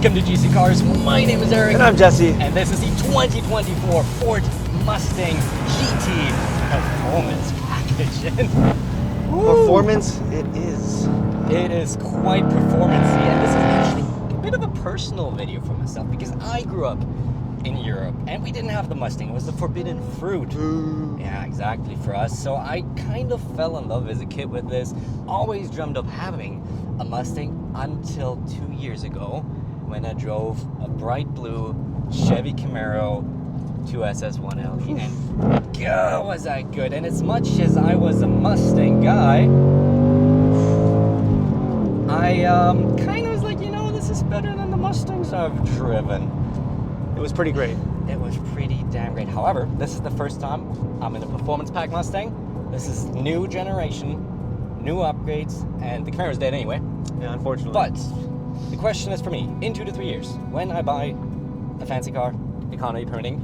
Welcome to GC Cars. My name is Eric. And I'm Jesse. And this is the 2024 Ford Mustang GT Performance Package. Performance, it is. It is quite performance-y, and this is actually a bit of a personal video for myself because I grew up in Europe and we didn't have the Mustang. It was the forbidden fruit. Yeah, exactly, for us. So I kind of fell in love as a kid with this. Always dreamed of having a Mustang until 2 years ago when I drove a bright blue Chevy Camaro 2SS1LE, and God, was that good. And as much as I was a Mustang guy, I kind of was like, you know, this is better than the Mustangs I've driven. It was pretty great. It was pretty damn great. However, this is the first time I'm in a performance pack Mustang. This is new generation, new upgrades, and the Camaro's dead anyway. Yeah, unfortunately. But the question is for me, in 2 to 3 years, when I buy a fancy car, economy permitting,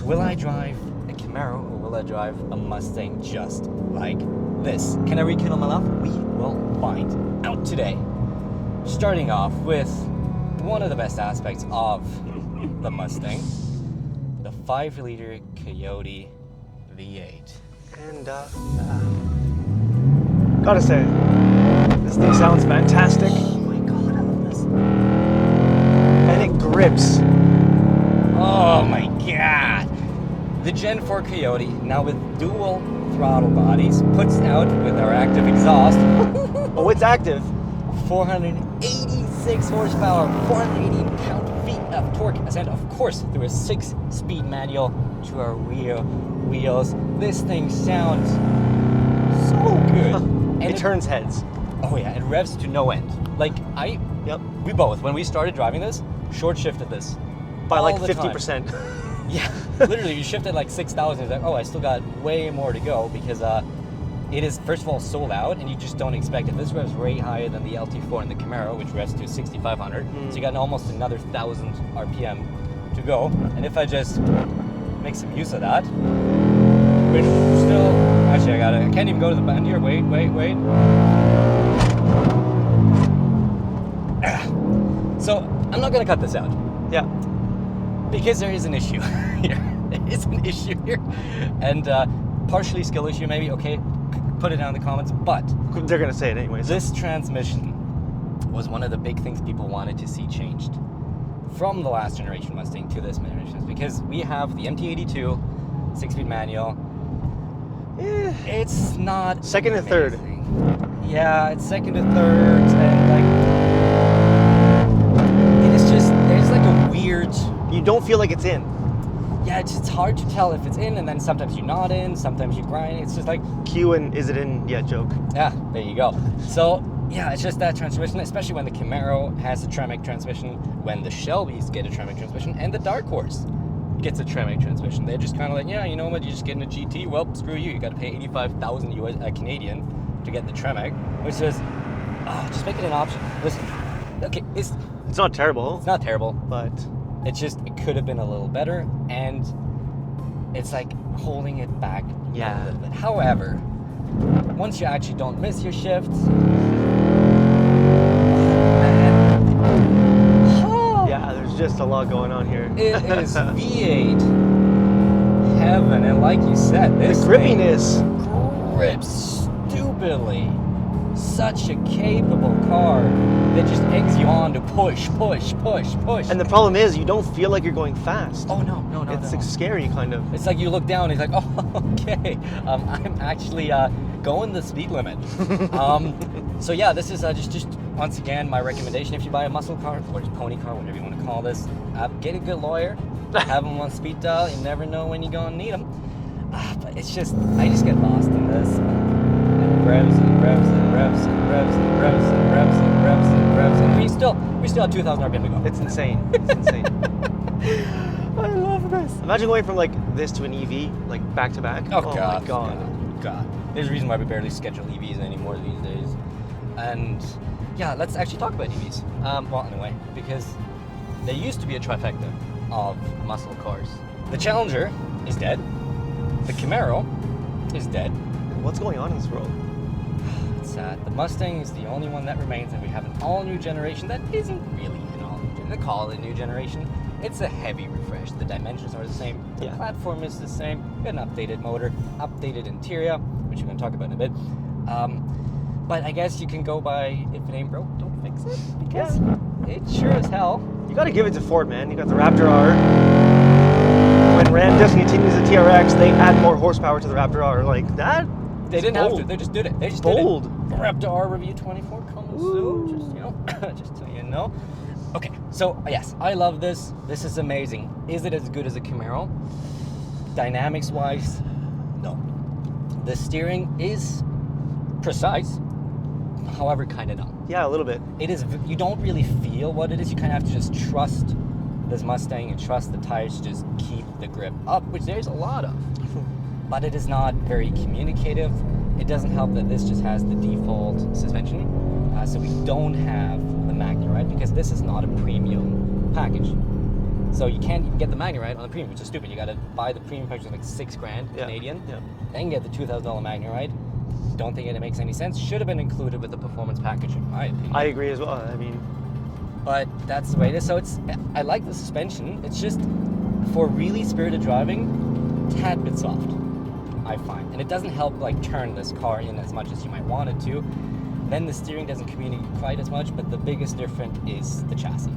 will I drive a Camaro or will I drive a Mustang just like this? Can I rekindle my love? We will find out today. Starting off with one of the best aspects of the Mustang, the 5-liter Coyote V8. And, gotta say, this thing sounds fantastic. Oh my God, I love this. And it grips. Oh my God. The Gen 4 Coyote, now with dual throttle bodies, puts out with our active exhaust. Oh, it's active. 486 horsepower, 480 pound-feet of torque, and of course through a 6-speed manual to our rear wheels. This thing sounds so good. And it turns heads. Oh yeah, it revs to no end. Like we both, when we started driving this, short shifted this by like all the 50%. time. Yeah, literally, you shifted like 6,000. It's like, oh, I still got way more to go because it is, first of all, so loud, and you just don't expect it. This revs way higher than the LT4 and the Camaro, which revs to 6,500. So you got almost another 1,000 RPM to go. And if I just make some use of that, which still, actually, I can't even go to the band here. Wait. So I'm not gonna cut this out. Yeah. Because there is an issue here. There is an issue here. And partially skill issue maybe, okay, put it down in the comments, but They're gonna say it anyways. this transmission was one of the big things people wanted to see changed from the last generation Mustang to this generation, because we have the MT82 6-speed manual. It's not second and third. amazing. Yeah, it's second and third, and like it is just, there's like a weird, You don't feel like it's in. yeah, it's hard to tell if it's in, and then sometimes you're not in, sometimes you grind. It's just like, Q and is it in yet joke. yeah, there you go. So yeah, it's just that transmission, especially when the Camaro has a Tremec transmission, when the Shelbys get a Tremec transmission, and the Dark Horse gets a Tremec transmission. They're just kind of like, yeah, you know what, you're just getting a GT, well, screw you. You got to pay 85,000 Canadian to get the Tremec, which is, just make it an option. Listen, okay, it's not terrible. not terrible, But it's just, it could have been a little better, and it's like holding it back a little bit. However, once you actually don't miss your shifts, yeah, there's just a lot going on here. it is V8 heaven, and like you said, this The grippiness. thing grips stupidly. Such a capable car that just eggs you on to push. And the problem is, you don't feel like you're going fast. Oh no. It's like scary, kind of. It's like you look down and it's like, oh, okay, I'm actually going the speed limit. So yeah, this is just once again my recommendation. If you buy a muscle car or just pony car, whatever you want to call this, get a good lawyer, have them on speed dial. You never know when you're gonna need them. But it's just, I just get lost in this. And it revs and revs and revs and revs and revs and revs and revs and revs, and we still have 2,000 RPM to go. It's insane. It's insane. I love this. Imagine going from like this to an EV, like back to back. Oh my God. God. There's a reason why we barely schedule EVs anymore these days. And yeah, let's actually talk about EVs. Well, anyway, because there used to be a trifecta of muscle cars. The Challenger is dead. The Camaro is dead. What's going on in this world? It's sad. The Mustang is the only one that remains, and we have an all-new generation that isn't really an all-new they call it a new generation. It's a heavy refresh. The dimensions are the same. The platform is the same. Got an updated motor, updated interior, which we're going to talk about in a bit. But I guess you can go by, if it ain't broke, don't fix it. Because it sure as hell. You got to give it to Ford, man. You got the Raptor R. When Ram discontinues the TRX, they add more horsepower to the Raptor R. Like that. They didn't have to. They just did it. They just did it. Bold. Raptor R Review 24 coming soon. Just, you know, just so you know. Okay, so yes, I love this. This is amazing. Is it as good as a Camaro? Dynamics-wise, no. The steering is precise, however, kind of not. Yeah, a little bit. It is. You don't really feel what it is. You kind of have to just trust this Mustang and trust the tires to just keep the grip up, which there's a lot of. But it is not very communicative. It doesn't help that this just has the default suspension, so we don't have the MagneRide because this is not a premium package. So you can't even get the MagneRide on the premium, which is stupid. You got to buy the premium package for like $6,000 Canadian, then get the $2,000 MagneRide. Don't think it makes any sense. Should have been included with the performance package, in my opinion. I agree as well. I mean, but that's the way it is. So it's. I like the suspension. It's just for really spirited driving, tad bit soft, I find, and it doesn't help like turn this car in as much as you might want it to. Then the steering doesn't communicate quite as much, but the biggest difference is the chassis.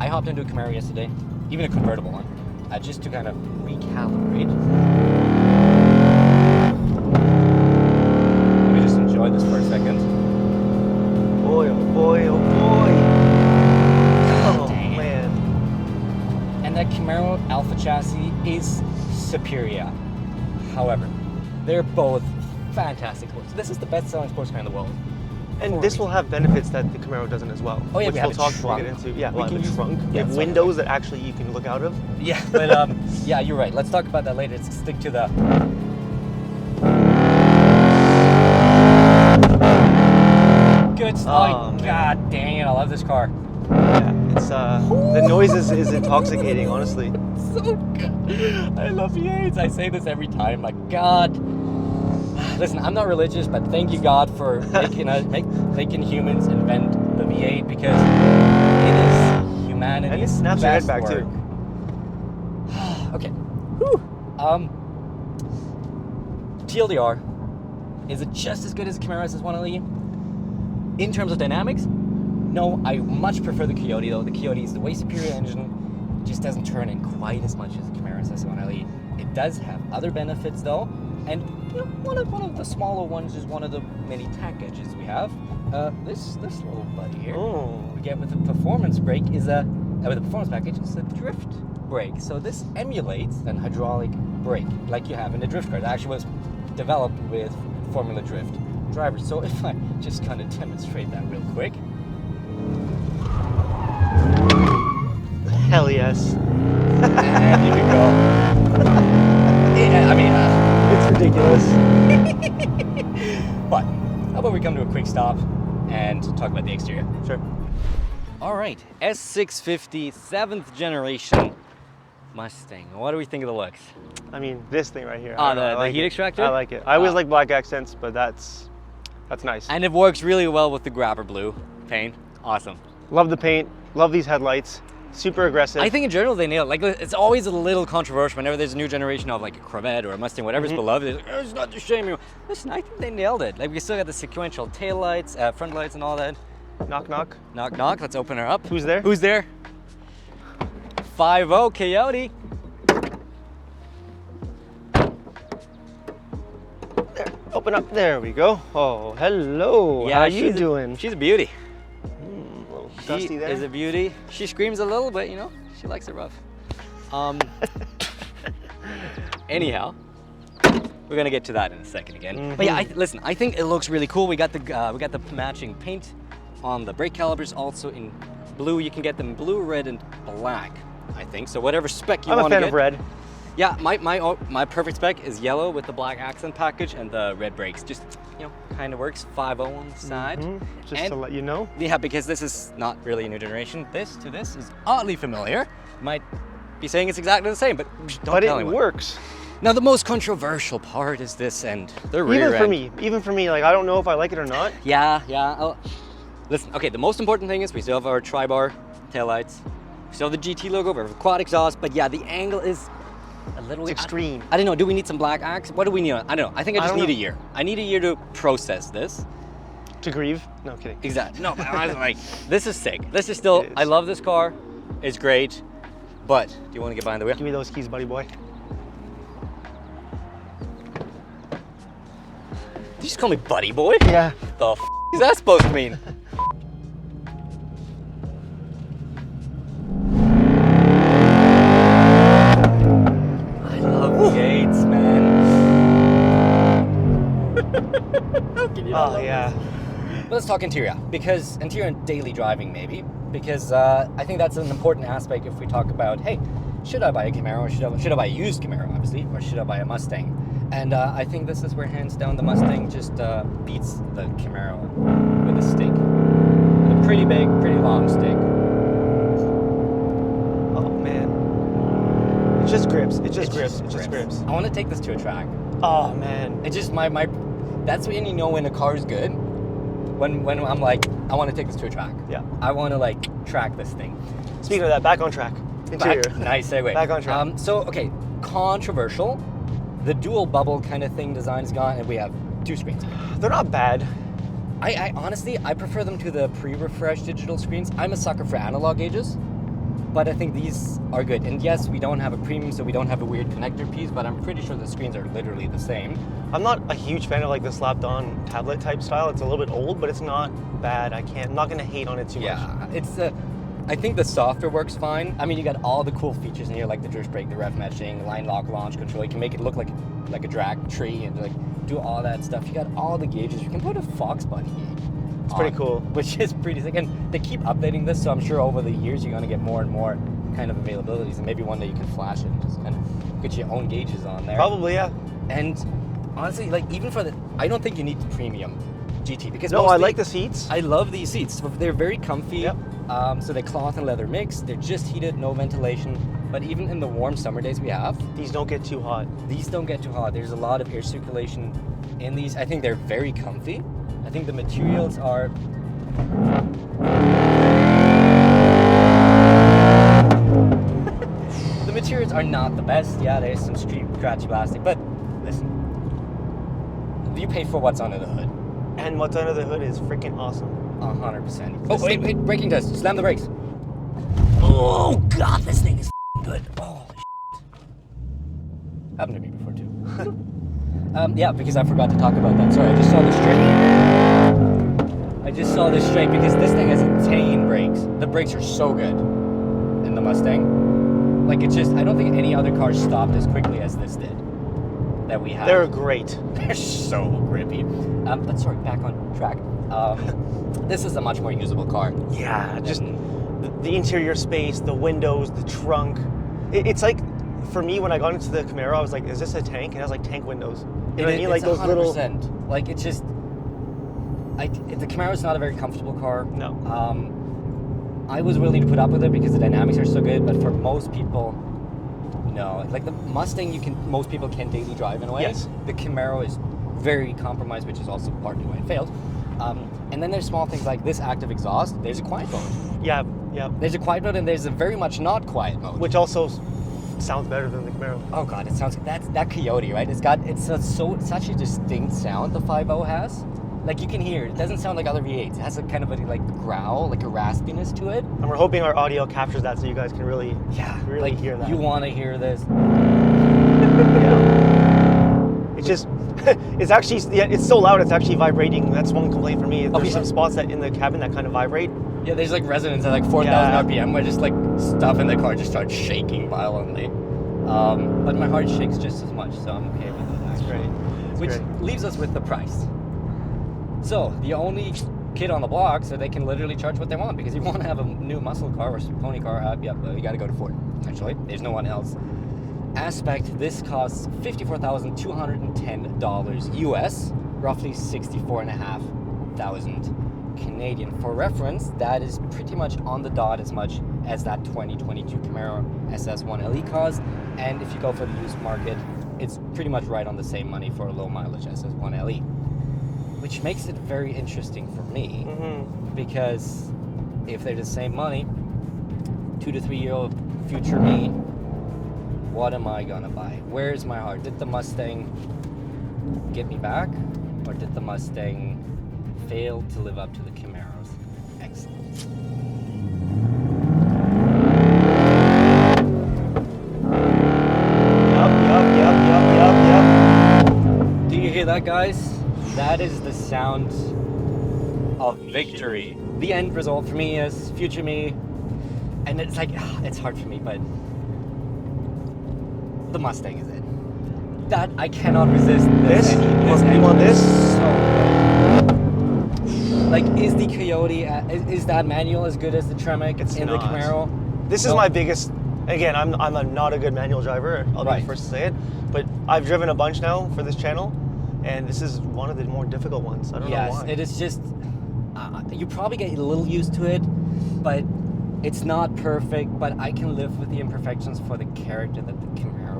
I hopped into a Camaro yesterday, even a convertible one, just to kind of recalibrate. Let me just enjoy this for a second. boy, oh boy, oh boy. Oh man. And that Camaro Alpha chassis is superior. However, they're both fantastic sports. This is the best-selling sports car in the world. And this will have benefits that the Camaro doesn't as well. Oh yeah, which we we'll have talk a before we trunk. get into. Yeah, We we'll can have a use- trunk. We yeah, have sorry. windows that actually you can look out of. Yeah, but yeah, you're right. Let's talk about that later. Let's stick to the. Good stuff. Oh, God dang it! I love this car. Yeah, it's the noise is intoxicating, honestly. So good. I love V8s. I say this every time. My God. Listen, I'm not religious, but thank you God for making humans invent the V8 because it is humanity's And it snaps your head best back work. too. Okay. Whew. TLDR, is it just as good as the Camaro SS1LE? In terms of dynamics, no. I much prefer the Coyote though. The Coyote is the way superior engine. It just doesn't turn in quite as much as the Camaro SS1LE. It does have other benefits though, and you know, one of the smaller ones is one of the many packages we have. This little buddy here. Oh. We get with the performance brake is with the performance package is a drift brake. So this emulates an hydraulic brake like you have in the drift car. It actually was developed with Formula Drift drivers. So if I just kind of demonstrate that real quick. Hell yes. And here we go. Yeah, I mean, It's ridiculous. but how about we come to a quick stop and talk about the exterior? Sure. All right, S650 7th generation Mustang. What do we think of the looks? I mean, this thing right here. Ah, I the like heat it. extractor? I like it. I always like black accents, but that's nice. And it works really well with the grabber blue paint. Awesome. Love the paint. Love these headlights. Super aggressive. I think in general they nail it. Like, it's always a little controversial whenever there's a new generation of like a Corvette or a Mustang, whatever's beloved. It's, like, oh, it's not the same. Listen, I think they nailed it. Like, we still got the sequential tail lights, front lights, and all that. Knock, knock. Knock, knock. Let's open her up. Who's there? Who's there? 5-0 Coyote. There. Open up. There we go. Oh, hello. Yeah, How you she's doing? She's a beauty. A little She dusty there. is a beauty. She screams a little bit, you know. She likes it rough. Anyhow, we're gonna get to that in a second again. But yeah, listen. I think it looks really cool. We got the matching paint on the brake calipers, also in blue. You can get them blue, red, and black. I think so. Whatever spec you I'm want a to fan get. of red. Yeah, my perfect spec is yellow with the black accent package and the red brakes. Just, you know, kind of works. 5.0 on the side. Just And- to let you know. Yeah, because this is not really a new generation. This is oddly familiar. Might be saying it's exactly the same, but don't But tell it anyone. works. Now, the most controversial part is this end. The rear Even for me, like I don't know if I like it or not. Yeah. Listen, okay, the most important thing is we still have our tri-bar taillights. Still the GT logo, we have a quad exhaust, but yeah, the angle is a little extreme. I don't know, do we need some black axe? What do we need? I don't know. I think I just need a year. I need a year to process this. To grieve? No, kidding. Exactly. No, I was like, this is sick. This is still, I love this car. It's great. But, do you want to get behind the wheel? Give me those keys, buddy boy. Did you just call me buddy boy? Yeah. The f is that supposed to mean? I love gates, man. How can you not love yeah. this? But let's talk interior, because interior and daily driving maybe, because I think that's an important aspect if we talk about, hey, should I buy a Camaro, or should I buy a used Camaro, obviously, or should I buy a Mustang? And I think this is where hands down the Mustang just beats the Camaro with a stick. With a pretty big, pretty long stick. Oh man. It just grips. It just grips. It just grips. I want to take this to a track. Oh man. It just that's when you know when a car is good. When I'm like, I want to take this to a track. Yeah. I want to like track this thing. Speaking of that, back on track. Interior. Nice segue. Back on track. So okay, controversial. The dual bubble kind of thing design is gone, and we have 2 screens. They're not bad. I honestly, I prefer them to the pre-refreshed digital screens. I'm a sucker for analog gauges, but I think these are good. And yes, we don't have a premium, so we don't have a weird connector piece, but I'm pretty sure the screens are literally the same. I'm not a huge fan of like the slapped-on tablet type style. It's a little bit old, but it's not bad. I'm not gonna hate on it too much. Yeah, it's I think the software works fine. I mean, you got all the cool features in here, like the drift brake, the ref matching, line lock, launch control. You can make it look like a drag tree and like do all that stuff. You got all the gauges. You can put a Fox body gauge. It's pretty cool. Which is pretty sick. And they keep updating this, so I'm sure over the years you're gonna get more and more kind of availabilities, and maybe one day you can flash it and just kind of get your own gauges on there. Probably, yeah. And honestly, like even for the, I don't think you need the premium GT because no, I like the seats. I love these seats. They're very comfy. Yep. So they're cloth and leather mixed. They're just heated, no ventilation. But even in the warm summer days we have, these don't get too hot. These don't get too hot. There's a lot of air circulation in these. I think they're very comfy. I think the materials are. The materials are not the best. Yeah, there's some scratchy plastic, but listen, you pay for what's under the hood. And what's under the hood is freaking awesome. 100%. Oh, wait, braking test. Slam the brakes. Oh, God, this thing is good. Holy shit. Happened to me before, too. Yeah, because I forgot to talk about that. Sorry, I just saw the straight because this thing has insane brakes. The brakes are so good in the Mustang. Like, it's just, I don't think any other car stopped as quickly as this did. That we have. They're great. They're so grippy. But sorry, back on track. This is a much more usable car. Yeah, just the interior space, the windows, the trunk. It's like, for me, when I got into the Camaro, I was like, is this a tank? And it has like tank windows. You know what I mean? Like those 100%. little. Like it's just, the Camaro is not a very comfortable car. No. I was willing to put up with it because the dynamics are so good, but for most people, no. Like the Mustang, most people can daily drive in a way. Yes. The Camaro is very compromised, which is also partly why it failed. And then there's small things like this active exhaust. There's a quiet mode. Yeah. There's a quiet mode and there's a very much not quiet mode. Which also sounds better than the Camaro. Oh God, it sounds, that Coyote, right? It's such a distinct sound the 5.0 has. Like you can hear it doesn't sound like other V8s. It has a kind of a like growl, like a raspiness to it. And we're hoping our audio captures that so you guys can really like, hear that. You want to hear this. Yeah. It's just, it's actually, it's so loud it's actually vibrating. That's one complaint for me. There's some spots that in the cabin that kind of vibrate. Yeah, there's like resonance at like 4,000 RPM where just like stuff in the car just starts shaking violently. But my heart shakes just as much, so I'm okay with it. That's great. Which leaves us with the price. So, the only kid on the block, so they can literally charge what they want, because if you want to have a new muscle car or pony car, you got to go to Ford, actually. There's no one else. Aspect, this costs $54,210 US, roughly $64,500 Canadian. For reference, that is pretty much on the dot as much as that 2022 Camaro SS 1LE cost, and if you go for the used market, it's pretty much right on the same money for a low mileage SS 1LE. Which makes it very interesting for me, because if they're the same money, 2 to 3 year old future me, what am I gonna buy? Where's my heart? Did the Mustang get me back, or did the Mustang fail to live up to the Camaros? Excellent. Yep. Do you hear that, guys? That is the sound of victory. The end result for me is future me, and it's like, it's hard for me, but the Mustang is it. That I cannot resist. You want this? So good. Like, is the Coyote, is that manual as good as the Tremec in the Camaro? This is my biggest. Again, I'm not a good manual driver. I'll be the first to say it, but I've driven a bunch now for this channel, and this is one of the more difficult ones. I don't know why. Yes, it is just. You probably get a little used to it, but it's not perfect. But I can live with the imperfections for the character that the Camaro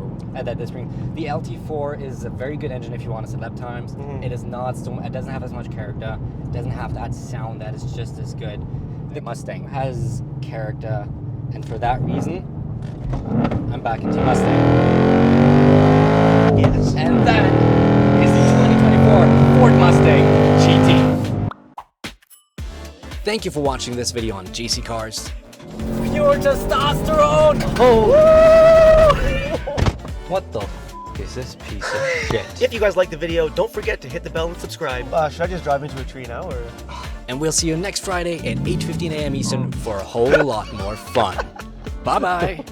that this brings. The LT4 is a very good engine if you want to set lap times. It is not. It doesn't have as much character. It doesn't have that sound that is just as good. The Mustang has character, and for that reason, I'm back into Mustang. Yes. And that is the 2024 Ford Mustang GT. Thank you for watching this video on JC Cars. Pure testosterone! Oh! What the is this piece of shit? If you guys liked the video, don't forget to hit the bell and subscribe. Should I just drive into a tree now, or? And we'll see you next Friday at 8:15 a.m. Eastern for a whole lot more fun. Bye-bye.